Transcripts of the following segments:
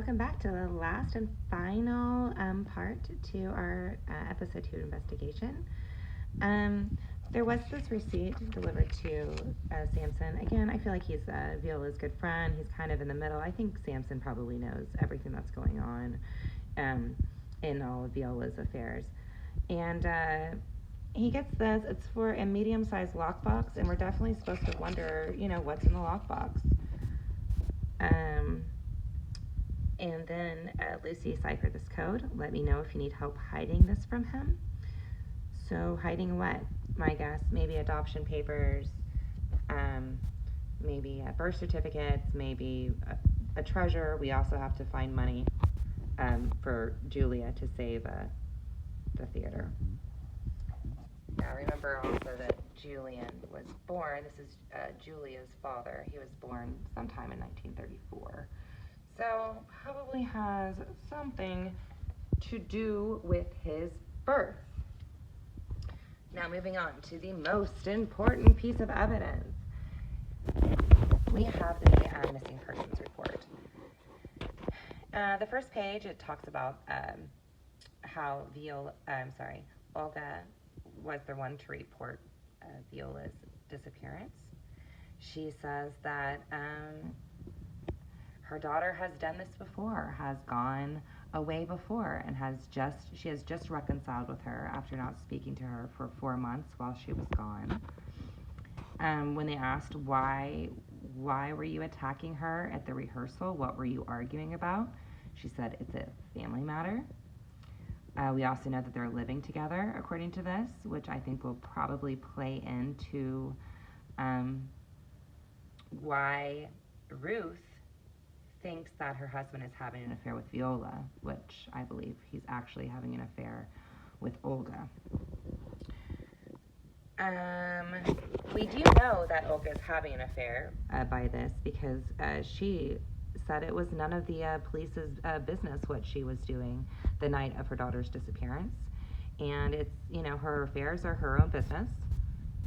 welcome back to the last and final part to our episode 2 investigation. Um, there was this receipt delivered to Samson. Again, I feel like he's Viola's good friend. He's kind of in the middle. I think Samson probably knows everything that's going on um, in all of Viola's affairs. And he gets this. It's for a medium-sized lockbox, and we're definitely supposed to wonder, what's in the lockbox. And then Lucy ciphered this code. Let me know if you need help hiding this from him. So hiding what? My guess, maybe adoption papers, maybe birth certificates, maybe a treasure. We also have to find money for Julia to save the theater. Now remember also that Julian was born. This is Julia's father. He was born sometime in 1934. So probably has something to do with his birth. Now moving on to the most important piece of evidence. We have the missing persons report. The first page, it talks about how Olga was the one to report Viola's disappearance. She says that her daughter has done this before, has gone away before, and she has just reconciled with her after not speaking to her for 4 months while she was gone. When they asked why were you attacking her at the rehearsal, what were you arguing about, she said it's a family matter. We also know that they're living together, according to this, which I think will probably play into why Ruth thinks that her husband is having an affair with Viola, which I believe he's actually having an affair with Olga. We do know that Olga is having an affair by this because she said it was none of the police's business what she was doing the night of her daughter's disappearance. And it's, her affairs are her own business.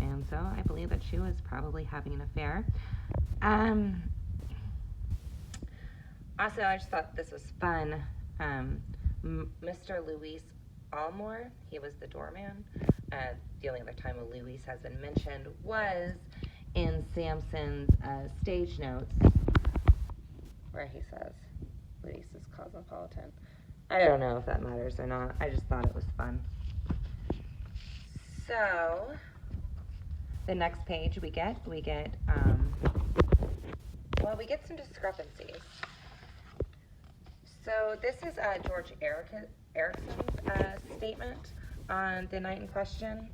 And so I believe that she was probably having an affair. Also, I just thought this was fun. Mr. Luis Almore, he was the doorman. The only other time a Luis has been mentioned was in Samson's stage notes, where he says Luis is cosmopolitan. I don't know if that matters or not. I just thought it was fun. So, the next page we get some discrepancies. So this is George Erickson's statement on the night in question.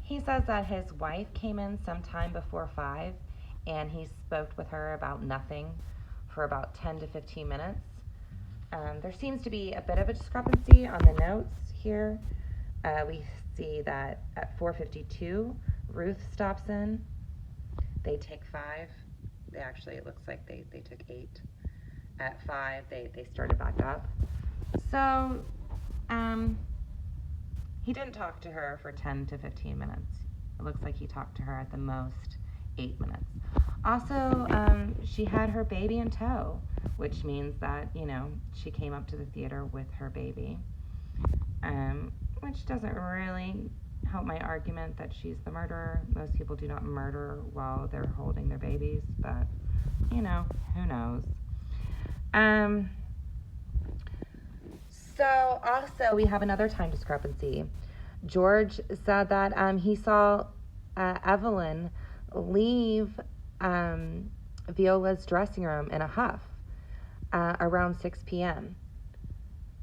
He says that his wife came in sometime before 5, and he spoke with her about nothing for about 10 to 15 minutes. There seems to be a bit of a discrepancy on the notes here. We see that at 4:52, Ruth stops in. They take 5. It looks like they took 8. At 5, they started back up. So, he didn't talk to her for 10 to 15 minutes. It looks like he talked to her at the most 8 minutes. Also, she had her baby in tow, which means that, she came up to the theater with her baby, which doesn't really help my argument that she's the murderer. Most people do not murder while they're holding their babies, but, who knows. So also we have another time discrepancy. George said that he saw Evelyn leave Viola's dressing room in a huff around 6 p.m.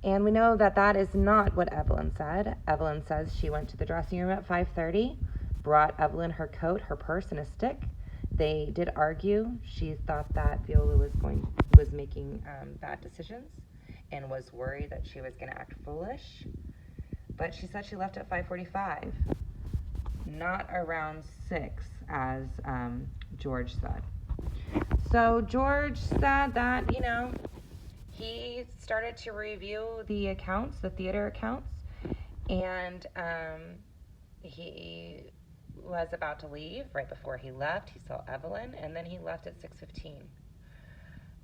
And we know that that is not what Evelyn said. Evelyn says she went to the dressing room at 5:30, brought Evelyn her coat, her purse, and a stick. They did argue. She thought that Viola was making bad decisions and was worried that she was going to act foolish. But she said she left at 5:45, not around 6, as George said. So George said that, he started to review the accounts, the theater accounts, and he was about to leave. Right before he left, he saw Evelyn, and then he left at 6:15.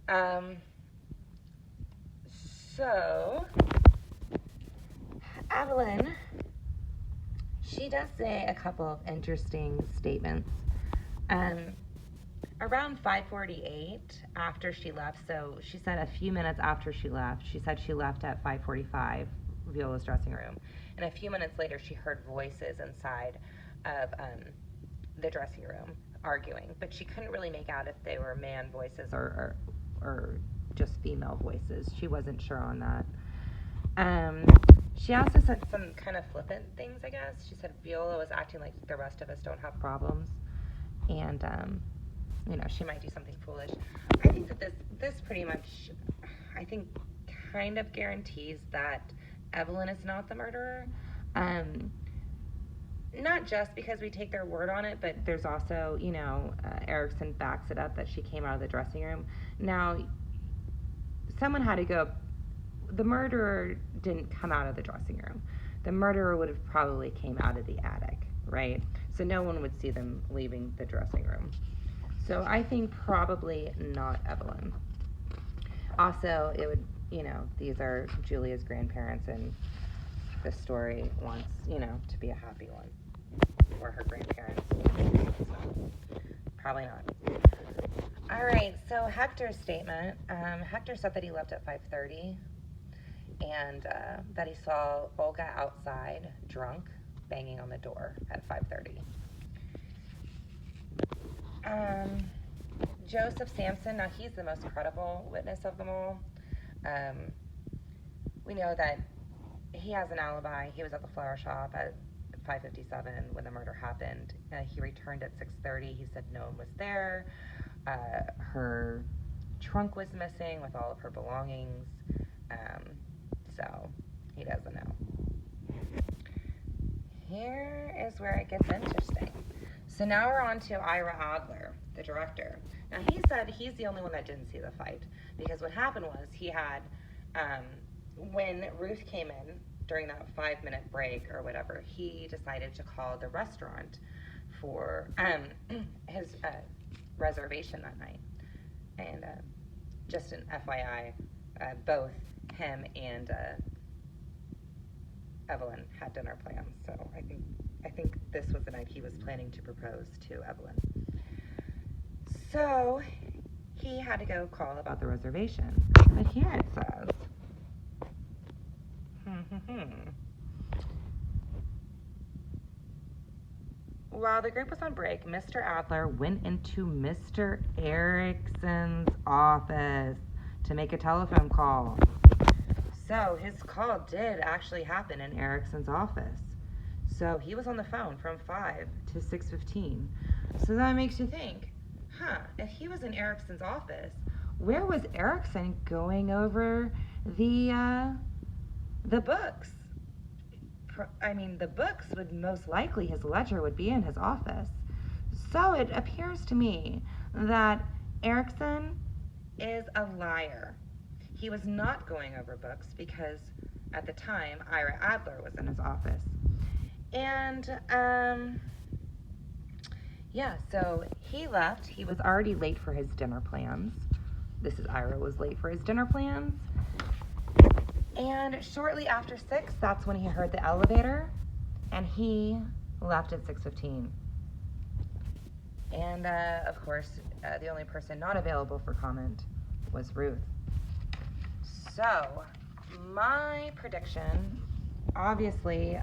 Um, so, Evelyn, she does say a couple of interesting statements. Around 5:48 after she left, so she said a few minutes after she left, she said she left at 5:45, Viola's dressing room. And a few minutes later, she heard voices inside of the dressing room arguing, but she couldn't really make out if they were man voices or just female voices. She wasn't sure on that. She also said some kind of flippant things, I guess. She said Viola was acting like the rest of us don't have problems, and she might do something foolish. I think that this pretty much, I think, kind of guarantees that Evelyn is not the murderer. Not just because we take their word on it, but there's also, Erickson backs it up that she came out of the dressing room. Now, someone had to go. The murderer didn't come out of the dressing room. The murderer would have probably came out of the attic, right? So no one would see them leaving the dressing room. So I think probably not Evelyn. Also, it would, these are Julia's grandparents, and the story wants, to be a happy one. Or her grandparents. So, probably not. All right, so Hector's statement. Hector said that he left at 5:30 and that he saw Olga outside, drunk, banging on the door at 5:30. Joseph Sampson, now he's the most credible witness of them all. We know that he has an alibi. He was at the flower shop at 5:57 when the murder happened. He returned at 6:30. He said no one was there. Her trunk was missing with all of her belongings. So he doesn't know. Here is where it gets interesting. So now we're on to Ira Adler, the director. Now he said he's the only one that didn't see the fight, because what happened was he had, when Ruth came in during that 5-minute break or whatever, he decided to call the restaurant for his reservation that night. And just an FYI, both him and Evelyn had dinner plans, so I think this was the night he was planning to propose to Evelyn. So he had to go call about the reservation. But here it says, while the group was on break, Mr. Adler went into Mr. Erickson's office to make a telephone call. So his call did actually happen in Erickson's office. So he was on the phone from 5 to 6:15. So that makes you think, if he was in Erickson's office, where was Erickson going over the books? The books would most likely, his ledger would be in his office. So it appears to me that Erickson is a liar. He was not going over books because at the time, Ira Adler was in his office. And, so he left. He was already late for his dinner plans. Ira was late for his dinner plans. And shortly after 6, that's when he heard the elevator, and he left at 6:15. And, of course, the only person not available for comment was Ruth. So, my prediction, obviously,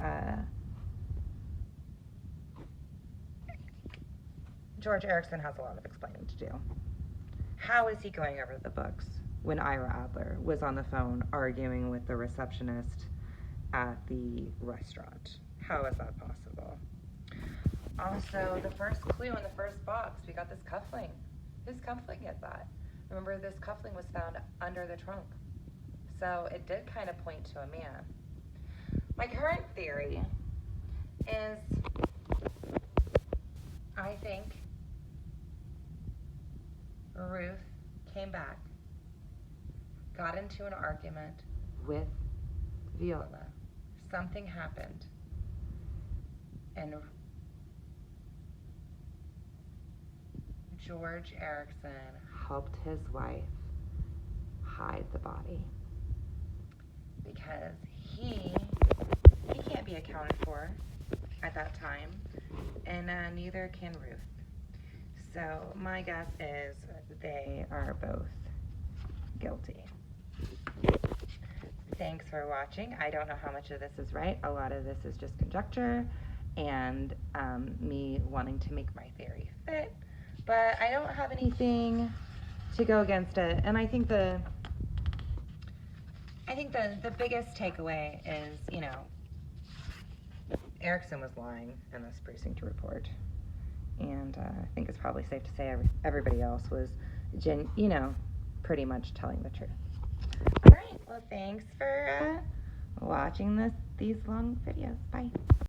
George Erickson has a lot of explaining to do. How is he going over the books when Ira Adler was on the phone arguing with the receptionist at the restaurant? How is that possible? Also, the first clue in the first box, we got this cuffling. Whose cuffling is that? Remember, this cuffling was found under the trunk. So it did kind of point to a man. My current theory is, I think Ruth came back, got into an argument with Viola. Something happened, and George Erickson helped his wife hide the body because he can't be accounted for at that time, and neither can Ruth. So my guess is they are both guilty. Thanks for watching. I don't know how much of this is right. A lot of this is just conjecture and me wanting to make my theory fit, but I don't have anything to go against it. And I think the biggest takeaway is, you know, Erickson was lying in this precinct report, and I think it's probably safe to say everybody else was, pretty much telling the truth. All right. Well, thanks for watching these long videos. Bye.